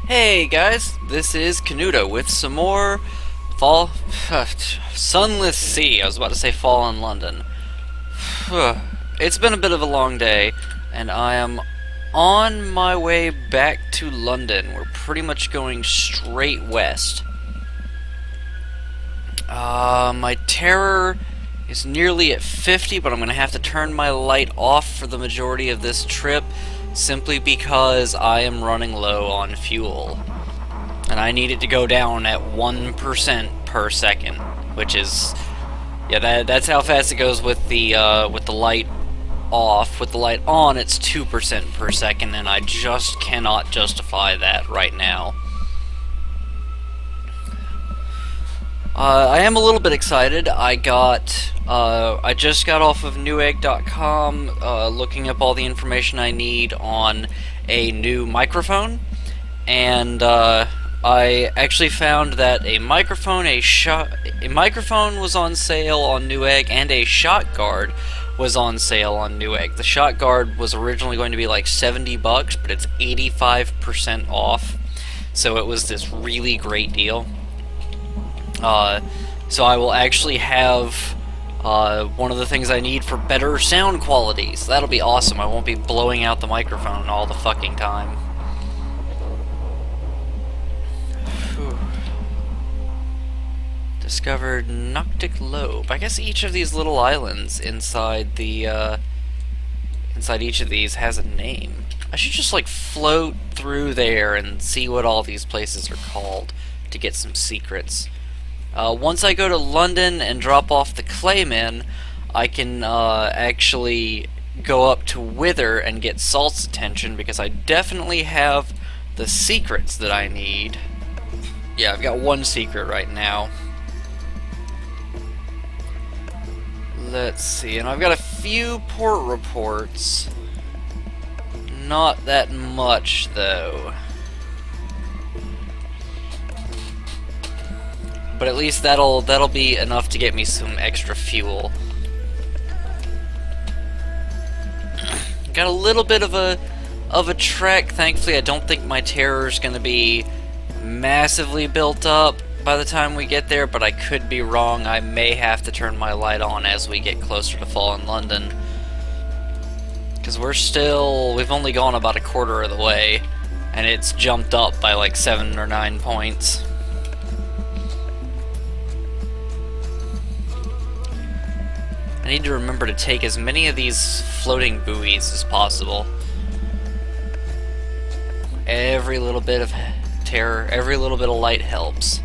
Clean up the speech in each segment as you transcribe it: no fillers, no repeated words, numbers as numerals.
Hey guys, this is Kenuda with some more Fall Sunless Sea. I was about to say Fall in London. It's been a bit of a long day, and I am on my way back to London. We're pretty much going straight west. My terror is nearly at 50, but I'm going to have to turn my light off for the majority of this trip, simply because I am running low on fuel. And I need it to go down at 1% per second, which is, yeah, that's how fast it goes with the light off. With the light on, it's 2% per second, and I just cannot justify that right now. I am a little bit excited. I just got off of newegg.com, looking up all the information I need on a new microphone, and I actually found that a microphone was on sale on Newegg, and a shot guard was on sale on Newegg. The shot guard was originally going to be like $70, but it's 85% off, so it was this really great deal. So I will actually have one of the things I need for better sound quality. So that'll be awesome. I won't be blowing out the microphone all the fucking time. Whew. Discovered Noctic Lobe. I guess each of these little islands inside each of these has a name. I should just like float through there and see what all these places are called to get some secrets. Once I go to London and drop off the Clayman, I can actually go up to Wither and get Salt's attention, because I definitely have the secrets that I need. Yeah, I've got one secret right now. Let's see, and I've got a few port reports. Not that much, though. But at least that'll be enough to get me some extra fuel. Got a little bit of a trek. Thankfully, I don't think my terror's gonna be massively built up by the time we get there, but I could be wrong. I may have to turn my light on as we get closer to Fall in London, because we've only gone about a quarter of the way, and it's jumped up by like 7 or 9 points. I need to remember to take as many of these floating buoys as possible. Every little bit of terror, every little bit of light helps.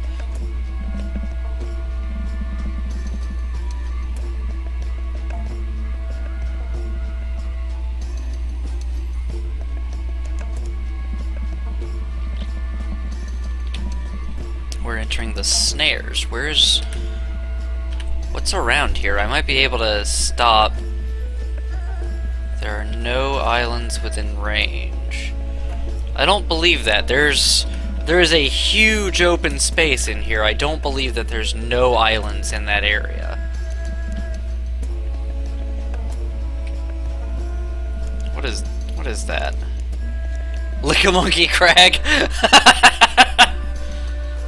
We're entering the snares. What's around here? I might be able to stop. There are no islands within range. I don't believe that. There is a huge open space in here. I don't believe that there's no islands in that area. What is that? Lick-a-Monkey Crag.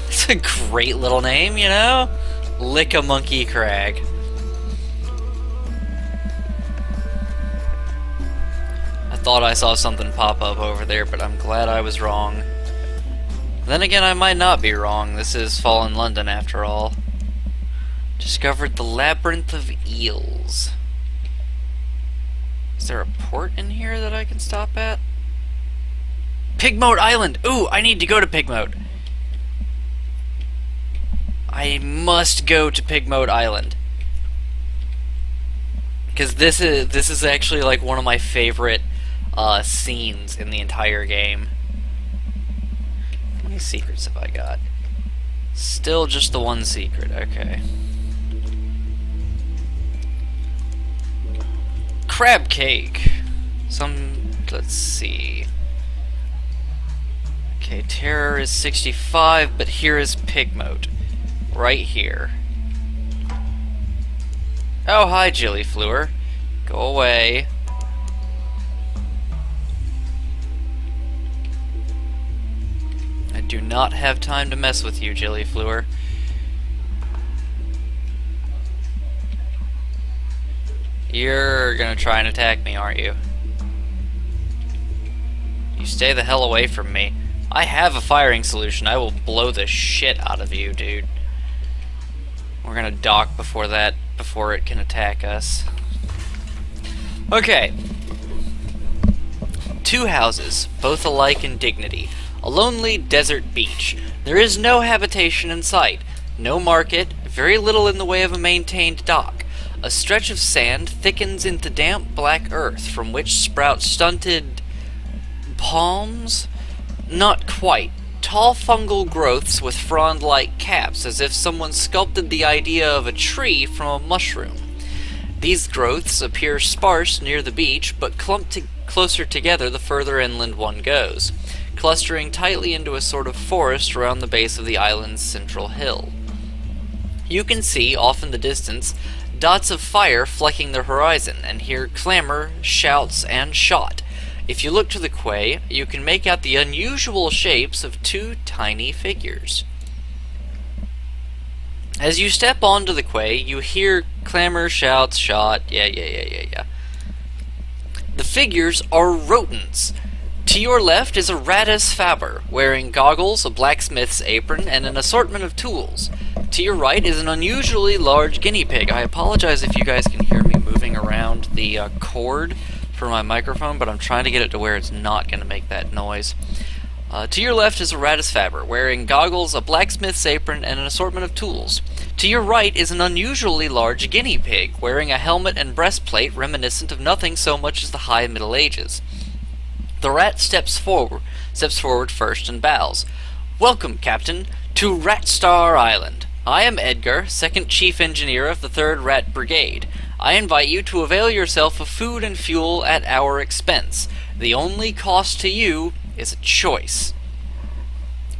It's a great little name, you know? Lick-a-Monkey Crag. I thought I saw something pop up over there, but I'm glad I was wrong. Then again, I might not be wrong. This is Fall in London after all. Discovered the Labyrinth of Eels. Is there a port in here that I can stop at? Pigmote Island! Ooh, I need to go to Pigmote. I must go to Pigmote Island, because this is actually like one of my favorite scenes in the entire game. How many secrets have I got? Still just the one secret. Okay. Crab cake. Let's see. Okay, terror is 65, but here is Pigmote. Right here. Oh, hi, Jillyfluer. Go away. do not have time to mess with you, Gillyfleur. You're gonna try and attack me, aren't you? You stay the hell away from me. I have a firing solution. I will blow the shit out of you, dude. We're gonna dock before it can attack us. Okay. 2 houses, both alike in dignity. A lonely desert beach. There is no habitation in sight. No market, very little in the way of a maintained dock. A stretch of sand thickens into damp black earth from which sprout stunted palms? Not quite. Tall fungal growths with frond-like caps, as if someone sculpted the idea of a tree from a mushroom. These growths appear sparse near the beach, but clumped closer together the further inland one goes, clustering tightly into a sort of forest around the base of the island's central hill. You can see, off in the distance, dots of fire flecking the horizon, and hear clamor, shouts, and shot. If you look to the quay, you can make out the unusual shapes of 2 tiny figures. As you step onto the quay, you hear clamor, shouts, shot, yeah. The figures are rodents. To your left is a Ratus Faber, wearing goggles, a blacksmith's apron, and an assortment of tools. To your right is an unusually large guinea pig. I apologize if you guys can hear me moving around the cord for my microphone, but I'm trying to get it to where it's not going to make that noise. To your left is a Ratus Faber, wearing goggles, a blacksmith's apron, and an assortment of tools. To your right is an unusually large guinea pig, wearing a helmet and breastplate reminiscent of nothing so much as the High Middle Ages. The rat steps forward first and bows. "Welcome, Captain, to Ratstar Island. I am Edgar, second chief engineer of the 3rd Rat Brigade. I invite you to avail yourself of food and fuel at our expense. The only cost to you is a choice."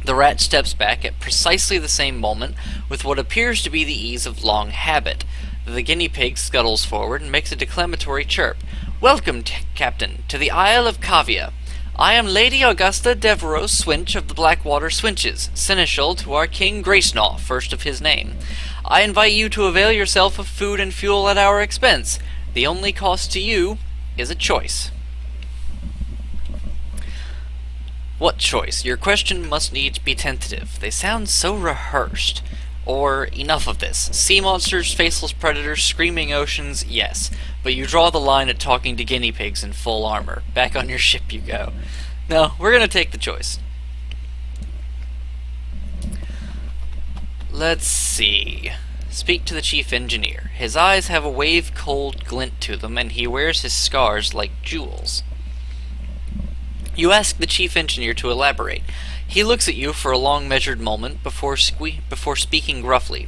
The rat steps back at precisely the same moment, with what appears to be the ease of long habit. The guinea pig scuttles forward and makes a declamatory chirp. "Welcome, Captain, to the Isle of Kavia. I am Lady Augusta Devereaux Swinch of the Blackwater Swinches, seneschal to our King Gracenaw, first of his name. I invite you to avail yourself of food and fuel at our expense. The only cost to you is a choice." What choice? Your question must needs be tentative. They sound so rehearsed. Or, enough of this. Sea monsters, faceless predators, screaming oceans, yes. But you draw the line at talking to guinea pigs in full armor. Back on your ship you go. No, we're gonna take the choice. Let's see. Speak to the chief engineer. His eyes have a wave-cold glint to them, and he wears his scars like jewels. You ask the chief engineer to elaborate. He looks at you for a long measured moment before speaking gruffly.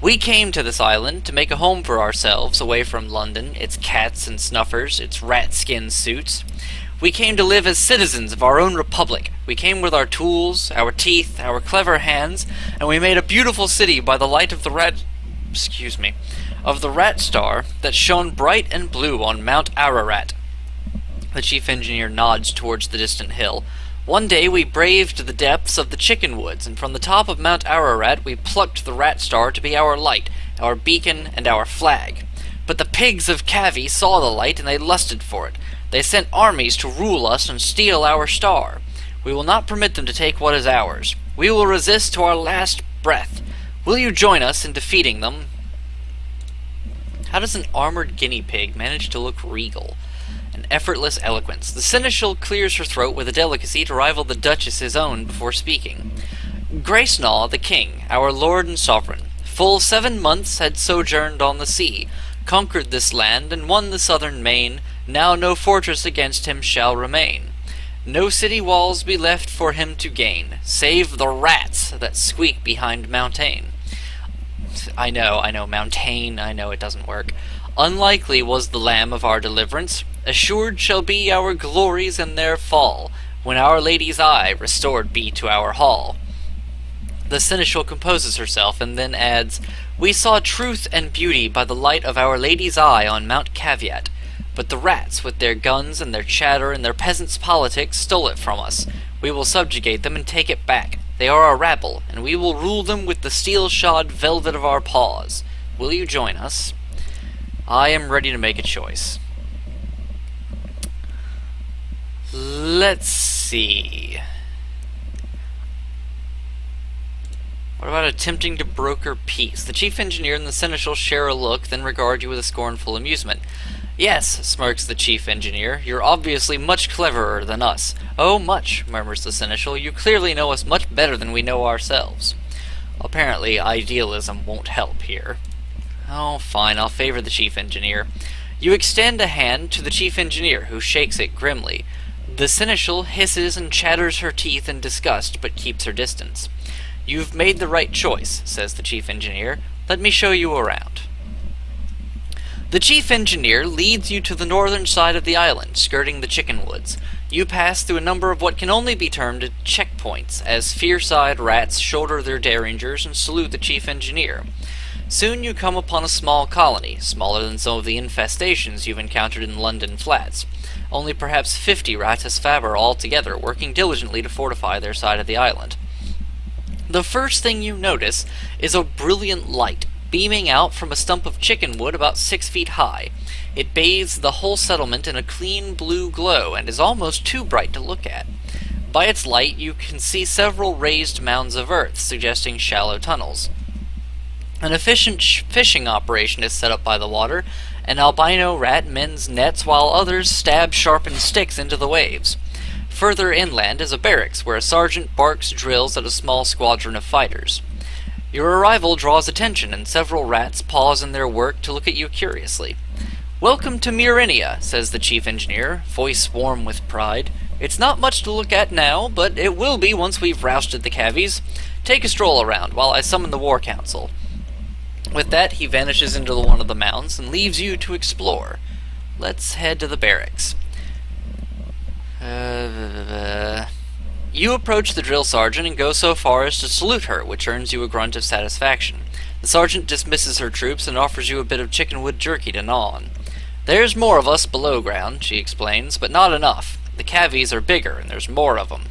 "We came to this island to make a home for ourselves away from London, its cats and snuffers, its rat-skin suits. We came to live as citizens of our own republic. We came with our tools, our teeth, our clever hands, and we made a beautiful city by the light of the rat star that shone bright and blue on Mount Ararat." The chief engineer nods towards the distant hill. "One day we braved the depths of the chicken woods, and from the top of Mount Ararat we plucked the rat star to be our light, our beacon, and our flag. But the pigs of Kavi saw the light, and they lusted for it. They sent armies to rule us and steal our star. We will not permit them to take what is ours. We will resist to our last breath. Will you join us in defeating them?" How does an armored guinea pig manage to look regal? An effortless eloquence. The seneschal clears her throat with a delicacy to rival the Duchess's own before speaking. "Gracenaw, the king, our lord and sovereign, full 7 months had sojourned on the sea, conquered this land, and won the southern main. Now no fortress against him shall remain. No city walls be left for him to gain, save the rats that squeak behind Mountain." I know, Mountain, I know it doesn't work. "Unlikely was the lamb of our deliverance. Assured shall be our glories and their fall, when Our Lady's eye restored be to our hall." The seneschal composes herself, and then adds, "We saw truth and beauty by the light of Our Lady's eye on Mount Caveat, but the rats, with their guns and their chatter and their peasants' politics, stole it from us. We will subjugate them and take it back. They are a rabble, and we will rule them with the steel-shod velvet of our paws. Will you join us? I am ready to make a choice. Let's see. What about attempting to broker peace? The chief engineer and the seneschal share a look, then regard you with a scornful amusement. Yes, smirks the chief engineer, you're obviously much cleverer than us. Oh, much, murmurs the seneschal. You clearly know us much better than we know ourselves. Apparently, idealism won't help here. Oh, fine, I'll favor the chief engineer. You extend a hand to the chief engineer, who shakes it grimly. The seneschal hisses and chatters her teeth in disgust, but keeps her distance. You've made the right choice, says the chief engineer. Let me show you around. The chief engineer leads you to the northern side of the island, skirting the chicken woods. You pass through a number of what can only be termed checkpoints, as fierce-eyed rats shoulder their derringers and salute the chief engineer. Soon you come upon a small colony, smaller than some of the infestations you've encountered in London flats. Only perhaps 50 ratus faber altogether, working diligently to fortify their side of the island. The first thing you notice is a brilliant light, beaming out from a stump of chicken wood about 6 feet high. It bathes the whole settlement in a clean blue glow, and is almost too bright to look at. By its light you can see several raised mounds of earth, suggesting shallow tunnels. An efficient fishing operation is set up by the water. An albino rat mends nets while others stab sharpened sticks into the waves. Further inland is a barracks where a sergeant barks drills at a small squadron of fighters. Your arrival draws attention, and several rats pause in their work to look at you curiously. Welcome to Murinia, says the chief engineer, voice warm with pride. It's not much to look at now, but it will be once we've rousted the cavies. Take a stroll around while I summon the war council. With that, he vanishes into one of the mounds and leaves you to explore. Let's head to the barracks. You approach the drill sergeant and go so far as to salute her, which earns you a grunt of satisfaction. The sergeant dismisses her troops and offers you a bit of chickenwood jerky to gnaw on. There's more of us below ground, she explains, but not enough. The cavies are bigger, and there's more of them.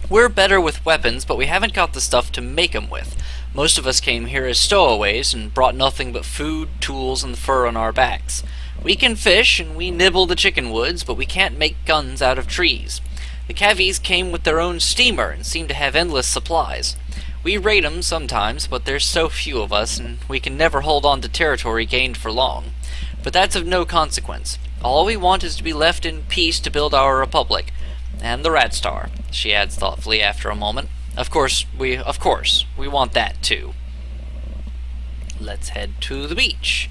We're better with weapons, but we haven't got the stuff to make 'em with. Most of us came here as stowaways and brought nothing but food, tools, and the fur on our backs. We can fish, and we nibble the chicken woods, but we can't make guns out of trees. The cavies came with their own steamer and seem to have endless supplies. We raid 'em sometimes, but there's so few of us, and we can never hold on to territory gained for long. But that's of no consequence. All we want is to be left in peace to build our republic. And the Rat Star, she adds thoughtfully after a moment. Of course, we want that too. Let's head to the beach.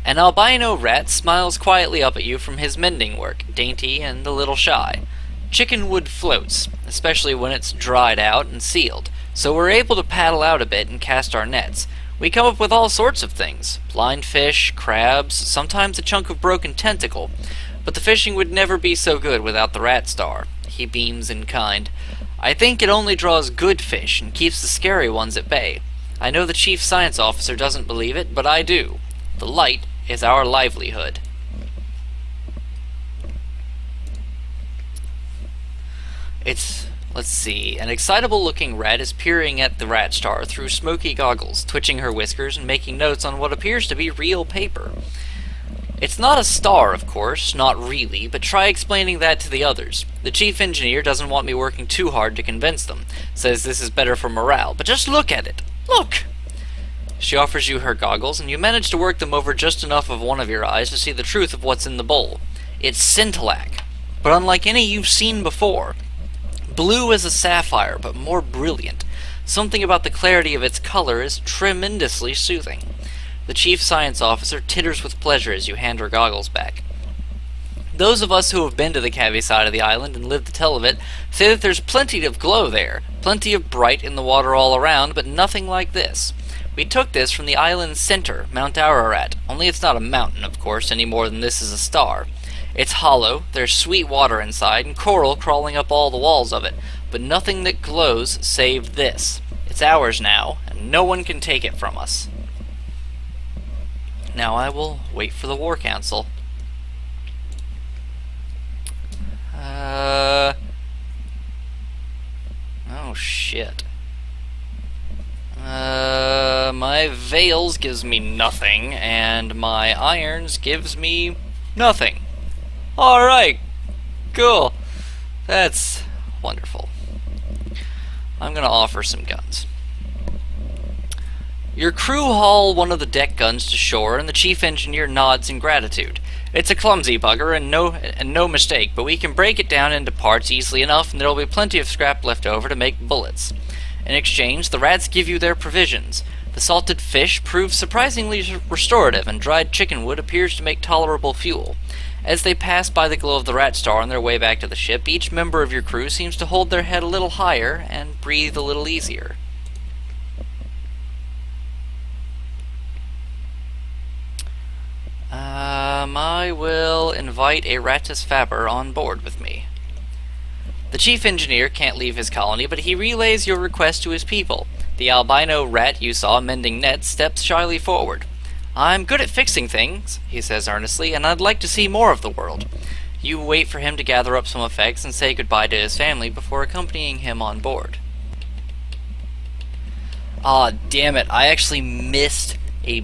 An albino rat smiles quietly up at you from his mending work, dainty and a little shy. Chickenwood floats, especially when it's dried out and sealed, so we're able to paddle out a bit and cast our nets. We come up with all sorts of things. Blind fish, crabs, sometimes a chunk of broken tentacle. But the fishing would never be so good without the Rat Star. He beams in kind. I think it only draws good fish and keeps the scary ones at bay. I know the chief science officer doesn't believe it, but I do. The light is our livelihood. Let's see, an excitable-looking rat is peering at the Rat Star through smoky goggles, twitching her whiskers and making notes on what appears to be real paper. It's not a star, of course, not really, but try explaining that to the others. The chief engineer doesn't want me working too hard to convince them, says this is better for morale, but just look at it. Look! She offers you her goggles, and you manage to work them over just enough of one of your eyes to see the truth of what's in the bowl. It's scintillac, but unlike any you've seen before. Blue as a sapphire, but more brilliant. Something about the clarity of its color is tremendously soothing. The chief science officer titters with pleasure as you hand her goggles back. Those of us who have been to the Cavi side of the island and lived to tell of it say that there's plenty of glow there, plenty of bright in the water all around, but nothing like this. We took this from the island's center, Mount Ararat, only it's not a mountain, of course, any more than this is a star. It's hollow, there's sweet water inside, and coral crawling up all the walls of it, but nothing that glows save this. It's ours now, and no one can take it from us. Now I will wait for the War Council. shit. My veils gives me nothing, and my irons gives me nothing. Alright, cool. That's wonderful. I'm gonna offer some guns. Your crew haul one of the deck guns to shore, and the chief engineer nods in gratitude. It's a clumsy bugger, and no mistake, but we can break it down into parts easily enough, and there'll be plenty of scrap left over to make bullets. In exchange, the rats give you their provisions. The salted fish proves surprisingly restorative, and dried chicken wood appears to make tolerable fuel. As they pass by the glow of the rat star on their way back to the ship, each member of your crew seems to hold their head a little higher and breathe a little easier. I will invite a Ratus Faber on board with me. The chief engineer can't leave his colony, but he relays your request to his people. The albino rat you saw mending nets steps shyly forward. I'm good at fixing things, he says earnestly, and I'd like to see more of the world. You wait for him to gather up some effects and say goodbye to his family before accompanying him on board. Aw, damn it, I actually missed a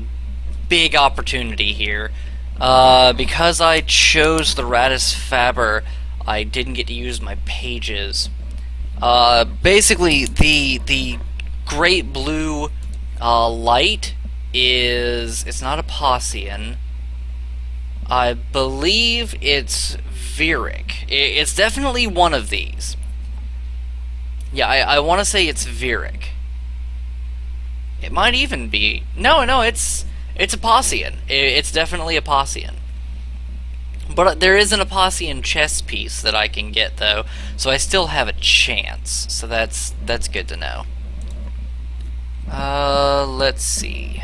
big opportunity here. Because I chose the Ratus Faber, I didn't get to use my pages. Basically, the great blue light it's not a Pausian. I believe it's Viric. It's definitely one of these. Yeah, I want to say it's Viric. It might even be... No, it's a Pausian. It's definitely a Pausian. But there is an Pausian chess piece that I can get, though, so I still have a chance. So that's good to know. Let's see.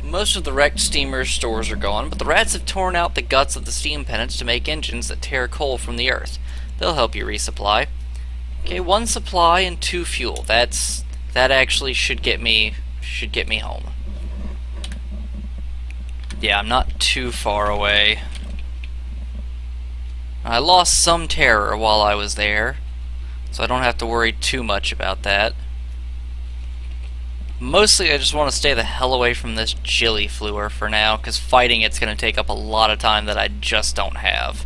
Most of the wrecked steamer's stores are gone, but the rats have torn out the guts of the steam pennants to make engines that tear coal from the earth. They'll help you resupply. Okay, 1 supply and 2 fuel. That actually should get me home. Yeah, I'm not too far away. I lost some terror while I was there, so I don't have to worry too much about that. Mostly I just want to stay the hell away from this Gilliflower for now, because fighting it's going to take up a lot of time that I just don't have.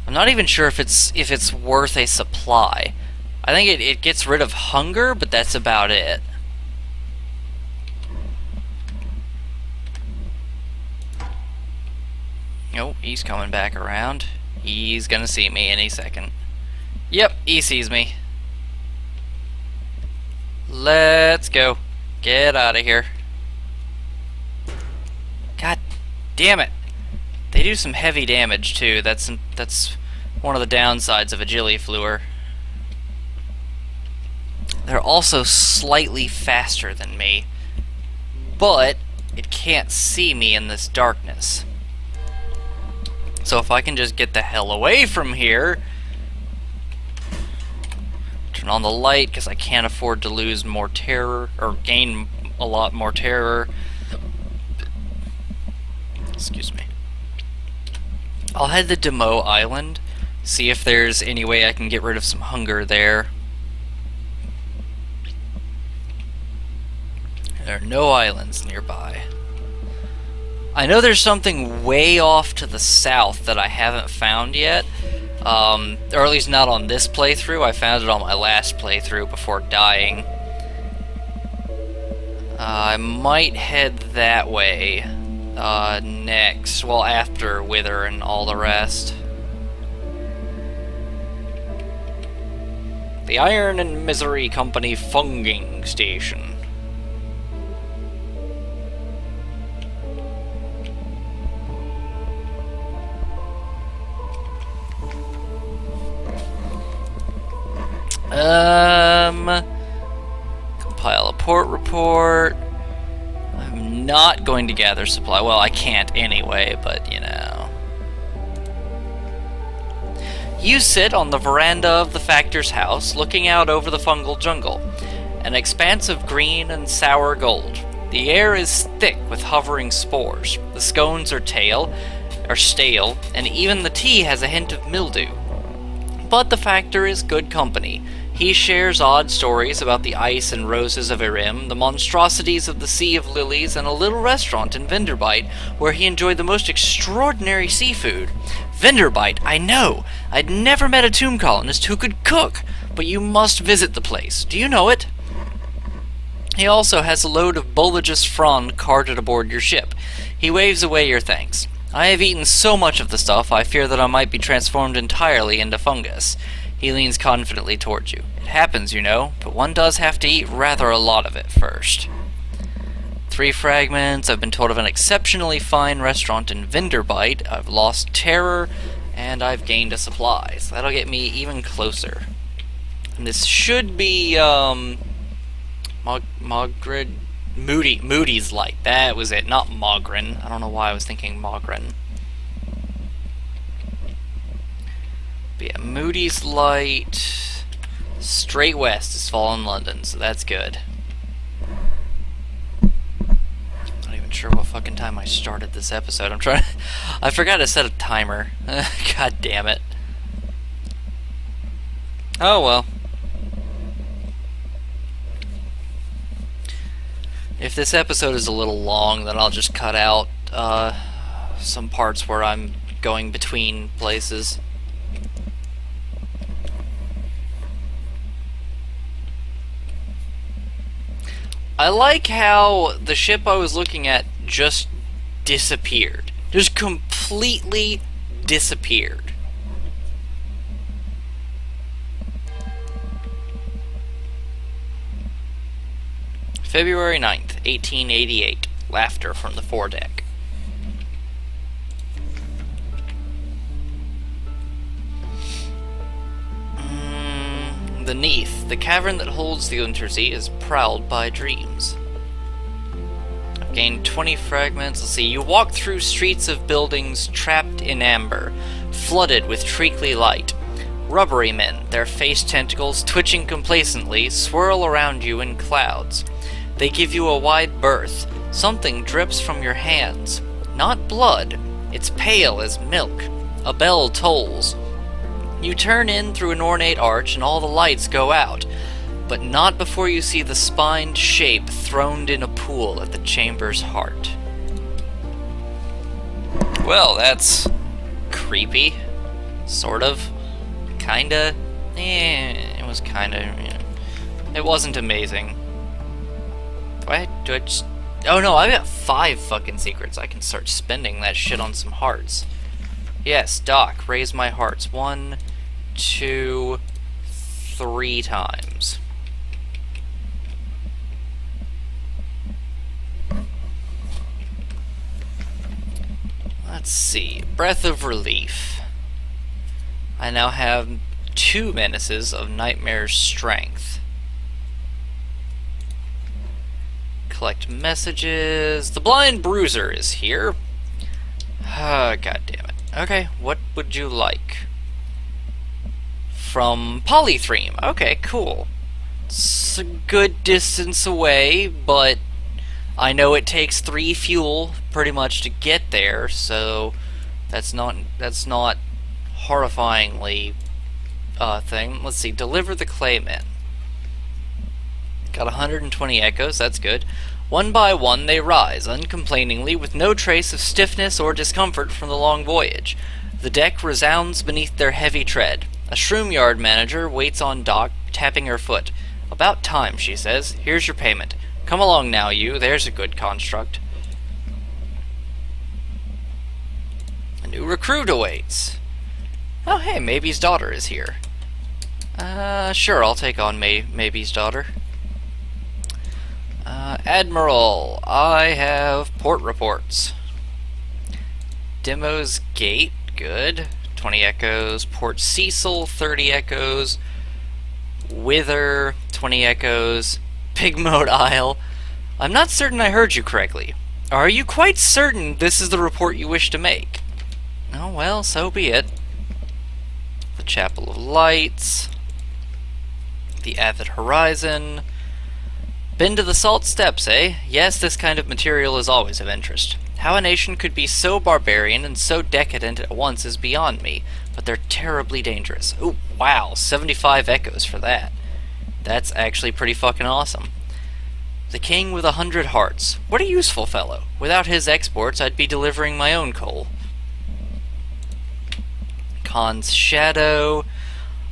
I'm not even sure if it's worth a supply. I think it gets rid of hunger, but that's about it. Oh, he's coming back around. He's gonna see me any second. Yep, he sees me. Let's go. Get out of here. God damn it. They do some heavy damage too. That's one of the downsides of a Gilliflower. They're also slightly faster than me, but it can't see me in this darkness. So if I can just get the hell away from here, turn on the light because I can't afford to lose more terror, or gain a lot more terror. Excuse me. I'll head to Demo Island, see if there's any way I can get rid of some hunger there. There are no islands nearby. I know there's something way off to the south that I haven't found yet, or at least not on this playthrough. I found it on my last playthrough before dying. I might head that way next, well, after Wither and all the rest. The Iron and Misery Company Funging Station. Compile a port report. I'm not going to gather supply. Well, I can't anyway, but you know. You sit on the veranda of the factor's house, looking out over the fungal jungle. An expanse of green and sour gold. The air is thick with hovering spores. The scones are stale, and even the tea has a hint of mildew. but the factor is good company. He shares odd stories about the ice and roses of Irim, the monstrosities of the Sea of Lilies, and a little restaurant in Vinderbite where he enjoyed the most extraordinary seafood. Vinderbite, I know! I'd never met a tomb colonist who could cook, but you must visit the place. Do you know it? He also has a load of Bulbous Frond carted aboard your ship. He waves away your thanks. I have eaten so much of the stuff, I fear that I might be transformed entirely into fungus. He leans confidently towards you. It happens, you know, but one does have to eat rather a lot of it first. 3 fragments. I've been told of an exceptionally fine restaurant in Vinderbite. I've lost terror, and I've gained a supply. So that'll get me even closer. And this should be, Moody's Light. That was it, not Mogren. I don't know why I was thinking Mogren. But yeah, Moody's Light. Straight west is Fallen London, so that's good. Not even sure what fucking time I started this episode. I forgot to set a timer. God damn it. Oh well. If this episode is a little long, then I'll just cut out some parts where I'm going between places. I like how the ship I was looking at just disappeared. Just completely disappeared. February 9th, 1888. Laughter from the foredeck. The Neath, the cavern that holds the Untersea, is prowled by dreams. I've gained 20 fragments. Let's see. You walk through streets of buildings trapped in amber, flooded with treacly light. Rubbery men, their face tentacles twitching complacently, swirl around you in clouds. They give you a wide berth. Something drips from your hands. Not blood. It's pale as milk. A bell tolls. You turn in through an ornate arch and all the lights go out, but not before you see the spined shape throned in a pool at the chamber's heart. Well, that's creepy. Sort of. Kinda. It was kinda. It wasn't amazing. Do I just... Oh no, I've got 5 fucking secrets. I can start spending that shit on some hearts. Yes, Doc, raise my hearts. 1, 2, 3 times. Let's see. Breath of Relief. I now have 2 menaces of Nightmare's Strength. Collect messages. The Blind Bruiser is here. God damn it. Okay, what would you like? From Polythreme. Okay, cool. It's a good distance away, but I know it takes 3 fuel pretty much to get there, so that's not horrifyingly thing. Let's see. Deliver the Claymen. Got 120 echoes, that's good. One by one they rise, uncomplainingly, with no trace of stiffness or discomfort from the long voyage. The deck resounds beneath their heavy tread. A shroom yard manager waits on dock, tapping her foot. About time, she says. Here's your payment. Come along now, you. There's a good construct. A new recruit awaits. Oh, hey, Maybe's daughter is here. Sure, I'll take on Maybe's daughter. Admiral, I have port reports. Demo's Gate, good. 20 echoes. Port Cecil, 30 echoes. Wither, 20 echoes. Pigmote Isle. I'm not certain I heard you correctly. Are you quite certain this is the report you wish to make? Oh, well, so be it. The Chapel of Lights. The Avid Horizon. Been to the Salt Steppes, eh? Yes, this kind of material is always of interest. How a nation could be so barbarian and so decadent at once is beyond me, but they're terribly dangerous. Oh, wow, 75 echoes for that. That's actually pretty fucking awesome. The king with 100 hearts. What a useful fellow. Without his exports, I'd be delivering my own coal. Khan's shadow.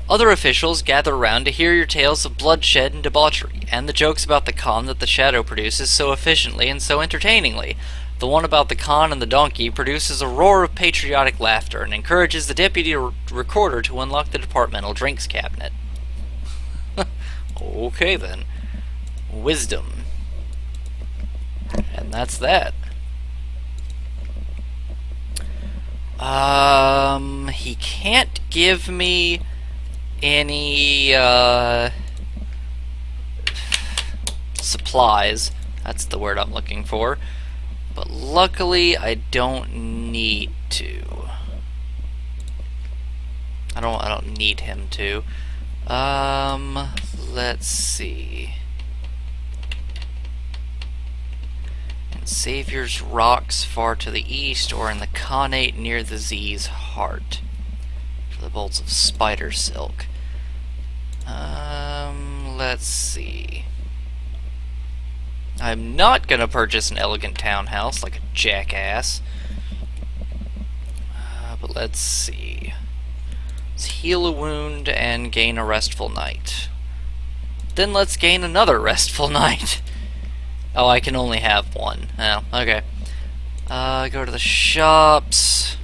Other officials gather around to hear your tales of bloodshed and debauchery, and the jokes about the Khan that the shadow produces so efficiently and so entertainingly. The one about the Khan and the donkey produces a roar of patriotic laughter and encourages the deputy recorder to unlock the departmental drinks cabinet. Okay then. Wisdom. And that's that. He can't give me any, supplies. That's the word I'm looking for. But luckily, I don't need to. I don't need him to. Let's see. In Savior's Rocks far to the east, or in the Khanate near the Z's heart. For the bolts of spider silk. Let's see. I'm not gonna purchase an elegant townhouse like a jackass. But let's see. Let's heal a wound and gain a restful night. Then let's gain another restful night. Oh, I can only have one. Oh, okay. Go to the shops.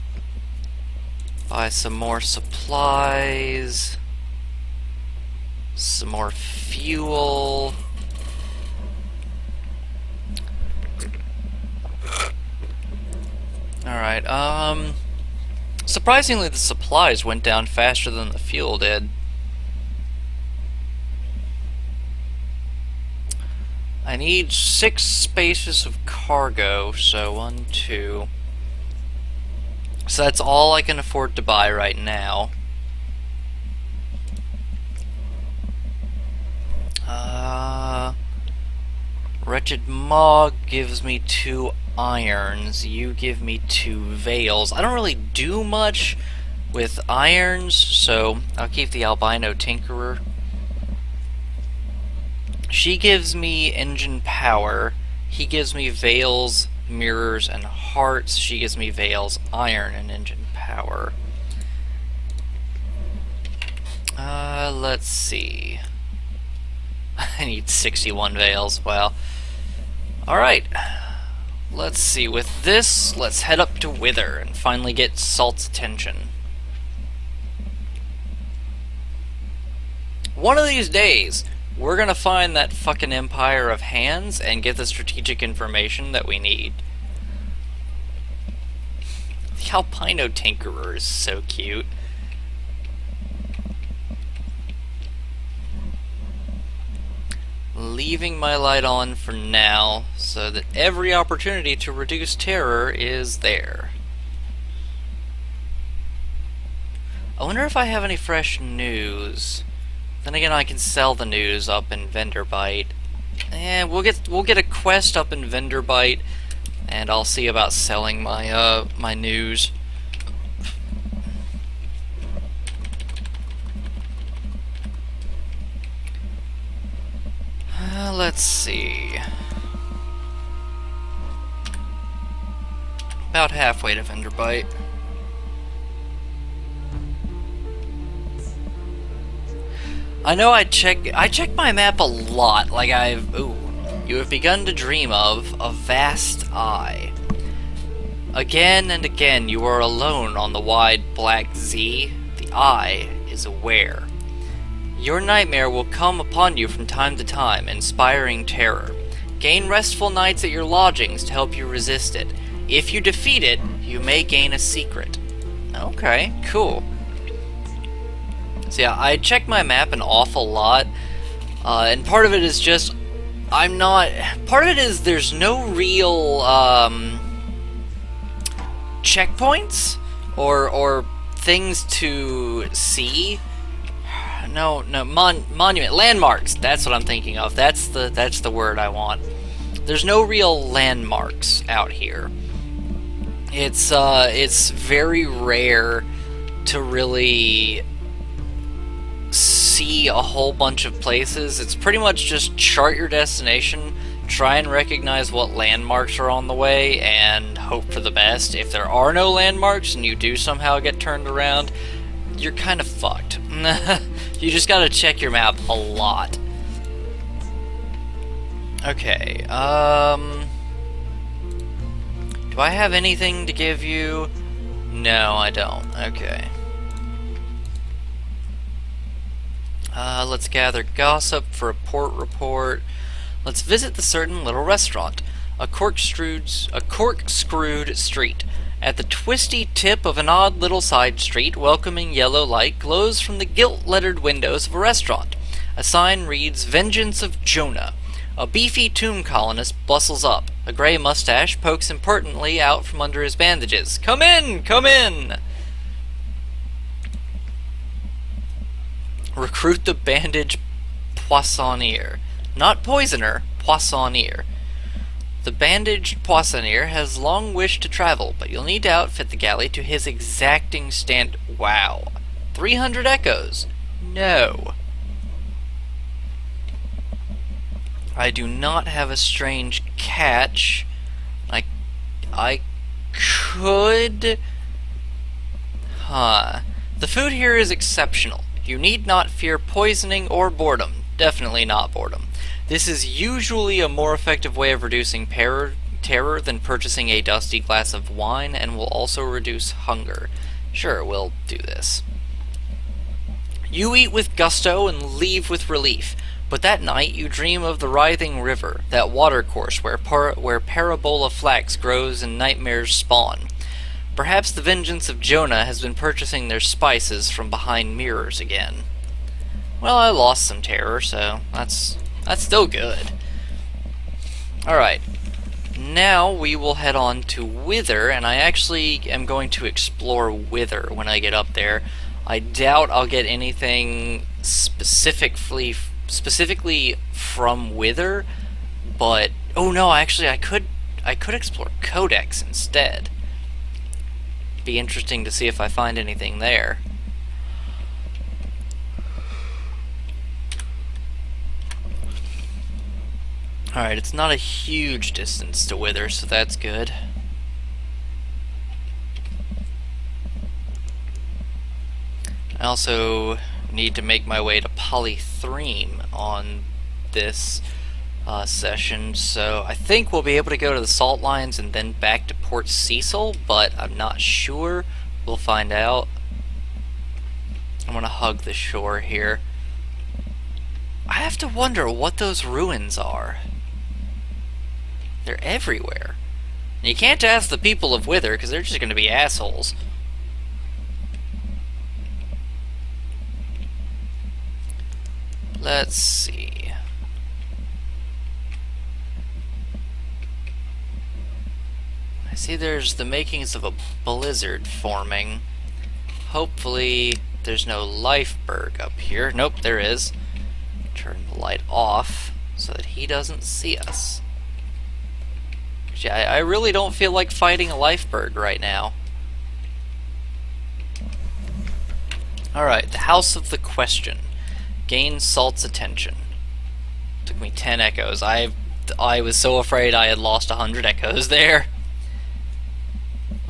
Buy some more supplies. Some more fuel. Alright, surprisingly the supplies went down faster than the fuel did. I need 6 spaces of cargo, so 1, 2. So that's all I can afford to buy right now. Wretched Mog gives me 2 irons. You give me 2 veils. I don't really do much with irons, so I'll keep the albino tinkerer. She gives me engine power. He gives me veils, mirrors, and hearts. She gives me veils, iron, and engine power. Let's see. I need 61 veils. Wow. Alright. Let's see. With this, let's head up to Wither and finally get Salt's attention. One of these days, we're gonna find that fucking Empire of Hands and get the strategic information that we need. The albino tinkerer is so cute. Leaving my light on for now, so that every opportunity to reduce terror is there. I wonder if I have any fresh news. Then again, I can sell the news up in Vendorbite. We'll get a quest up in Vendorbite, and I'll see about selling my my news. Let's see. About halfway to Vendorbite. I know I check my map a lot, like you have begun to dream of a vast eye. Again and again you are alone on the wide black Z. The eye is aware. Your nightmare will come upon you from time to time, inspiring terror. Gain restful nights at your lodgings to help you resist it. If you defeat it, you may gain a secret. Okay, cool. So yeah, I check my map an awful lot, and part of it is just, part of it is there's no real, checkpoints, or things to see. No, monument, landmarks, that's what I'm thinking of, that's the word I want. There's no real landmarks out here. It's very rare to really see a whole bunch of places. It's pretty much just chart your destination, try and recognize what landmarks are on the way, and hope for the best. If there are no landmarks and you do somehow get turned around, you're kind of fucked. You just gotta check your map a lot. Okay, do I have anything to give you? No, I don't. Okay. Let's gather gossip for a port report. Let's visit the certain little restaurant. A corkscrewed street. At the twisty tip of an odd little side street, welcoming yellow light glows from the gilt-lettered windows of a restaurant. A sign reads, "Vengeance of Jonah." A beefy tomb colonist bustles up. A gray mustache pokes importantly out from under his bandages. "Come in! Come in!" Recruit the bandage poissonnier. Not poisoner, poissonnier. The bandaged poissonnier has long wished to travel, but you'll need to outfit the galley to his exacting stand. Wow. 300 echoes. No. I do not have a strange catch. I could... The food here is exceptional. You need not fear poisoning or boredom. Definitely not boredom. This is usually a more effective way of reducing terror than purchasing a dusty glass of wine, and will also reduce hunger. Sure, we'll do this. You eat with gusto and leave with relief, but that night you dream of the writhing river, that watercourse where parabola flax grows and nightmares spawn. Perhaps the vengeance of Jonah has been purchasing their spices from behind mirrors again. Well, I lost some terror, so that's still good. Alright, now we will head on to Wither, and I actually am going to explore Wither when I get up there. I doubt I'll get anything specifically from Wither, but oh no, actually I could explore Codex instead. Be interesting to see if I find anything there. Alright, it's not a huge distance to Wither, so that's good. I also need to make my way to Polythreme on this session, so I think we'll be able to go to the salt lines and then back to Port Cecil, but I'm not sure. We'll find out. I'm gonna hug the shore here. I have to wonder what those ruins are. They're everywhere. And you can't ask the people of Wither, because they're just gonna be assholes. Let's see. I see there's the makings of a blizzard forming. Hopefully there's no lifeberg up here. Nope, there is. Turn the light off so that he doesn't see us. Yeah, I really don't feel like fighting a lifeberg right now. Alright, the House of the Question. Gain Salt's attention. Took me 10 echoes. I was so afraid I had lost 100 echoes there.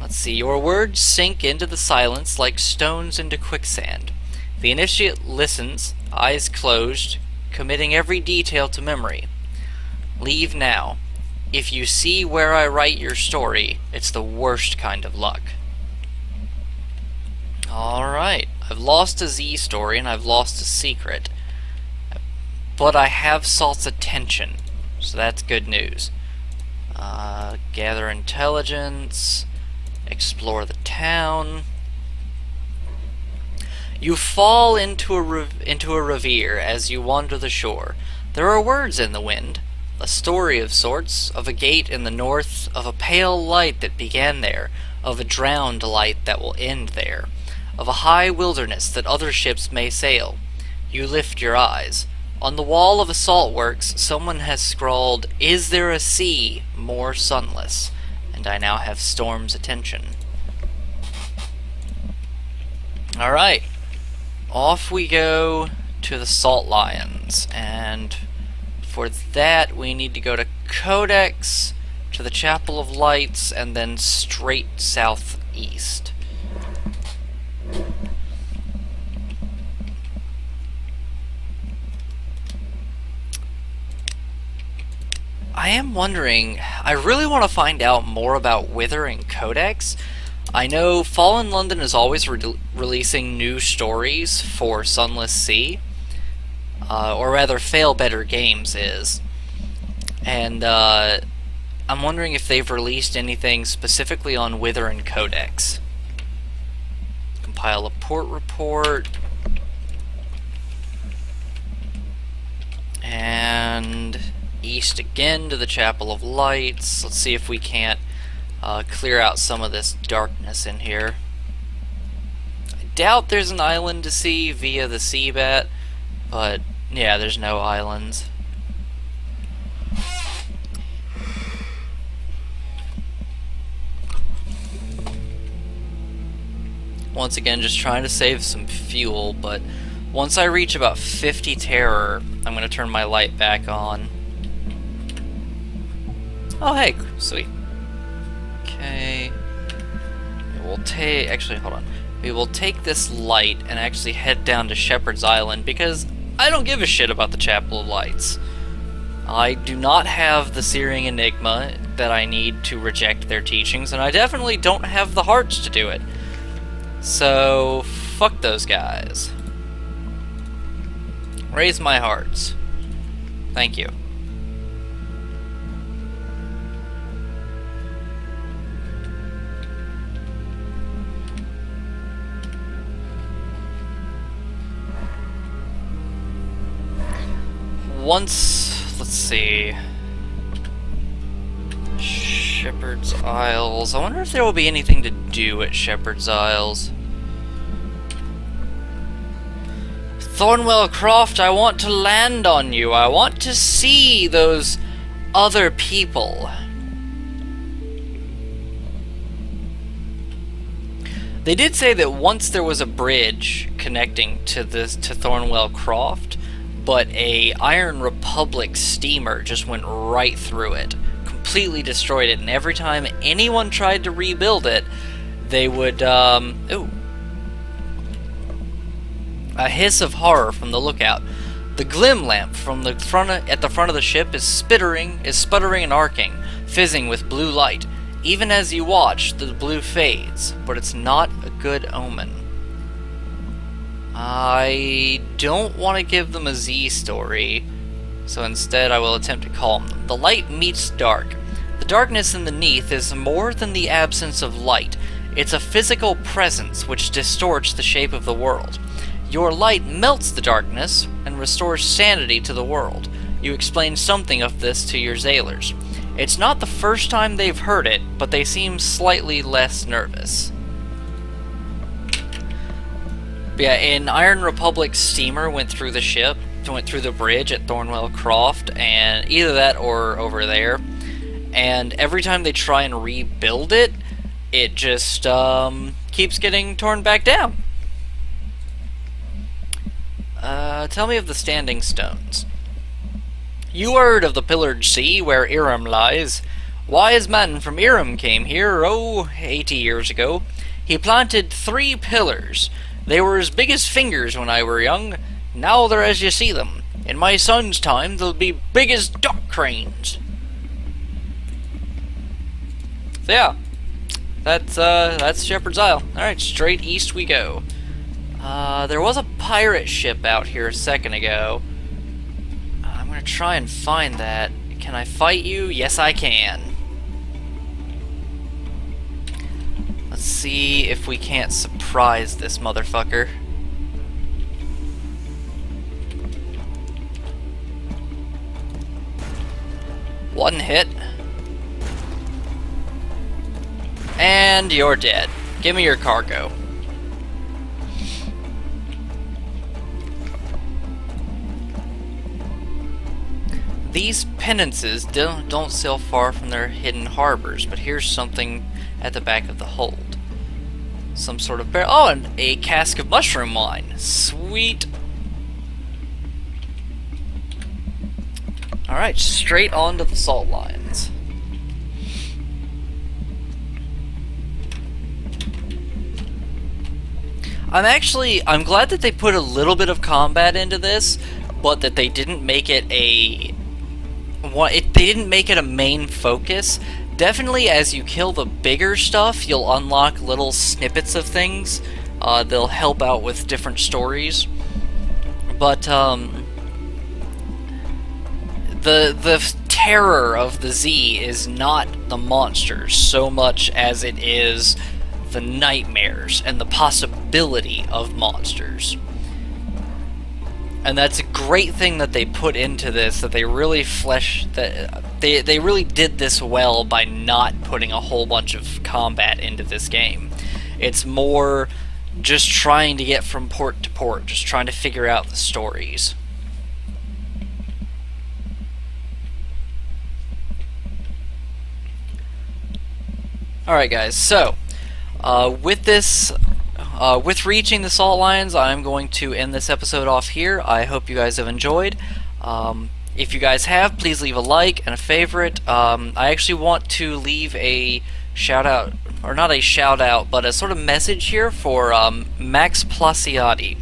Let's see. Your words sink into the silence like stones into quicksand. The initiate listens, eyes closed, committing every detail to memory. Leave now. If you see where I write your story, it's the worst kind of luck. Alright, I've lost a Z story and I've lost a secret. But I have Salt's attention, so that's good news. Gather intelligence, explore the town. You fall into a reverie as you wander the shore. There are words in the wind. A story of sorts, of a gate in the north, of a pale light that began there, of a drowned light that will end there, of a high wilderness that other ships may sail. You lift your eyes. On the wall of a saltworks, someone has scrawled, "Is there a sea more sunless?" And I now have Storm's attention. Alright, off we go to the Salt Lions, and for that we need to go to Codex, to the Chapel of Lights, and then straight southeast. I am wondering, I really want to find out more about Wither and Codex. I know Fallen London is always releasing new stories for Sunless Sea, or rather Fail Better Games is, and I'm wondering if they've released anything specifically on Wither and Codex. Compile a port report, and east again to the Chapel of Lights. Let's see if we can't clear out some of this darkness in here. I doubt there's an island to see via the Seabat, but yeah, there's no islands. Once again, just trying to save some fuel, but once I reach about 50 terror, I'm going to turn my light back on. Oh, hey, sweet. Okay. We'll take... Actually, hold on. We will take this light and actually head down to Shepherd's Island, because I don't give a shit about the Chapel of Lights. I do not have the Searing Enigma that I need to reject their teachings, and I definitely don't have the hearts to do it. So, fuck those guys. Raise my hearts. Thank you. Once, let's see, Shepherd's Isles. I wonder if there will be anything to do at Shepherd's Isles. Thornwell Croft, I want to land on you. I want to see those other people. They did say that once there was a bridge connecting to Thornwell Croft, but a Iron Republic steamer just went right through it, completely destroyed it, and every time anyone tried to rebuild it, they would, ooh. A hiss of horror from the lookout. The glim lamp from the at the front of the ship is sputtering and arcing, fizzing with blue light. Even as you watch, the blue fades, but it's not a good omen. I don't want to give them a Z story, so instead I will attempt to calm them. The light meets dark. The darkness underneath is more than the absence of light. It's a physical presence which distorts the shape of the world. Your light melts the darkness and restores sanity to the world. You explain something of this to your sailors. It's not the first time they've heard it, but they seem slightly less nervous. Yeah, an Iron Republic steamer went through the ship, went through the bridge at Thornwell Croft, and either that or over there. And every time they try and rebuild it, it just keeps getting torn back down. Tell me of the Standing Stones. You heard of the pillared sea where Irem lies. Wise man from Irem came here, 80 years ago. He planted 3 pillars. They were as big as fingers when I were young. Now they're as you see them. In my son's time, they'll be big as dock cranes. So yeah, that's Shepherd's Isle. Alright, straight east we go. There was a pirate ship out here a second ago. I'm gonna try and find that. Can I fight you? Yes, I can. Let's see if we can't surprise this motherfucker. One hit. And you're dead. Give me your cargo. These penances don't sail far from their hidden harbors, but here's something at the back of the hold. some sort of barrel. Oh, and a cask of mushroom wine. Sweet. Alright, straight on to the salt lines. I'm glad that they put a little bit of combat into this, but that they didn't make it they didn't make it a main focus. Definitely, as you kill the bigger stuff, you'll unlock little snippets of things. They'll help out with different stories. But, the terror of the Z is not the monsters so much as it is the nightmares and the possibility of monsters. And that's a great thing that they put into this, that they really they really did this well by not putting a whole bunch of combat into this game. It's more just trying to get from port to port, just trying to figure out the stories. Alright guys, so with reaching the salt lines, I'm going to end this episode off here. I hope you guys have enjoyed. If you guys have, please leave a like and a favorite. I actually want to leave a shout out, or not a shout out, but a sort of message here for Max Placiati.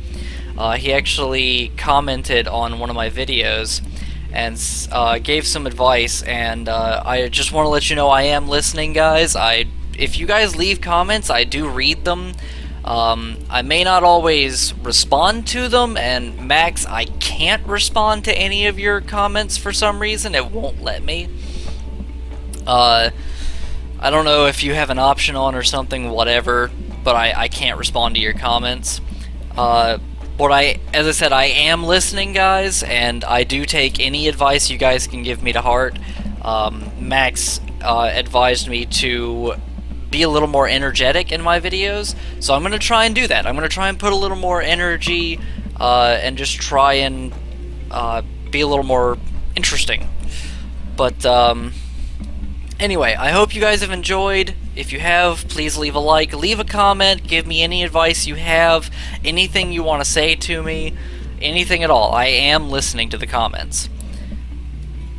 He actually commented on one of my videos and gave some advice, and I just want to let you know I am listening, guys. If you guys leave comments, I do read them. I may not always respond to them, and Max, I can't respond to any of your comments for some reason. It won't let me. I don't know if you have an option on or something, whatever, but I can't respond to your comments. But as I said, I am listening, guys, and I do take any advice you guys can give me to heart. Max advised me to be a little more energetic in my videos, so I'm going to try and do that. I'm going to try and put a little more energy and just try and be a little more interesting. But anyway, I hope you guys have enjoyed. If you have, please leave a like, leave a comment, give me any advice you have, anything you want to say to me, anything at all. I am listening to the comments.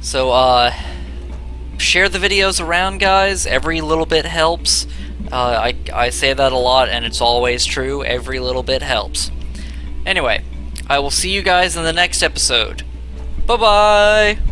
So, share the videos around, guys. Every little bit helps. I say that a lot, and it's always true. Every little bit helps. Anyway, I will see you guys in the next episode. Bye-bye!